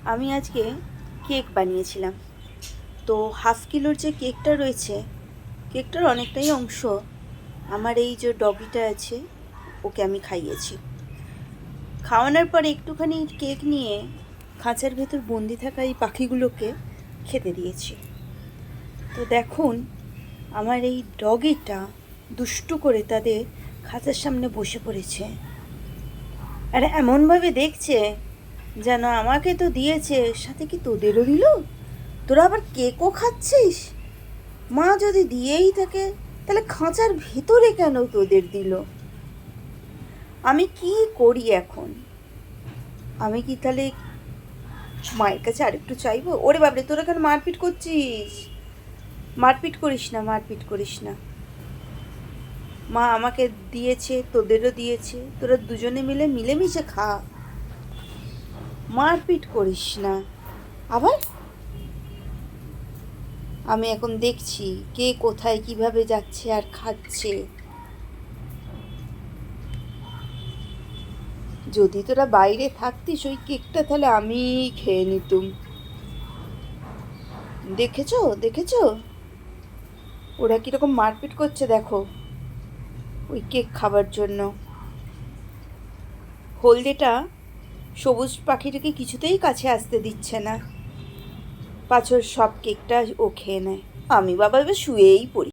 আমি আজকে কেক বানিয়েছিলাম। তো হাফ কিলোর যে কেকটা রয়েছে, কেকটার অনেকটাই অংশ আমার এই যে ডগিটা আছে ওকে আমি খাইয়েছি। খাওয়ানোর পরে একটুখানি কেক নিয়ে খাঁচার ভেতর বন্দি থাকা এই পাখিগুলোকে খেতে দিয়েছি। তো দেখুন, আমার এই ডগিটা দুষ্টু করে তাদের খাঁচার সামনে বসে পড়েছে, আর এমনভাবে দেখছে যেন আমাকে তো দিয়েছে, সাথে কি তোদেরও দিল? তোরা আবার কেকও খাচ্ছিস? মা যদি দিয়েই থাকে তাহলে খাঁচার ভেতরে কেন তোদের দিল? আমি কি করি এখন? আমি কি তাহলে মায়ের কাছে আরেকটু চাইবো? ওরে বাবরে, তোরা কেন মারপিট করছিস? মারপিট করিস না, মারপিট করিস না। মা আমাকে দিয়েছে, তোদেরও দিয়েছে, তোরা দুজনে মিলে মিলেমিশে খা। মারপিট করিস না। আবার আমি এখন দেখছি কে কোথায় কিভাবে যাচ্ছে আর খাচ্ছে। যদি তোরা বাইরে থাকতিস ওই কেকটা তাহলে আমি খেয়ে নিতুম। দেখেছো দেখেছো ওরা কিরকম মারপিট করছে, দেখো, ওই কেক খাবার জন্য। হলদেটা সবুজ পাখিটাকে কিছুতেই কাছে আসতে দিচ্ছে না, পাঁচর সব কেকটা ও খেয়ে নেয়। আমি বাবা এবার শুয়েই পড়ি।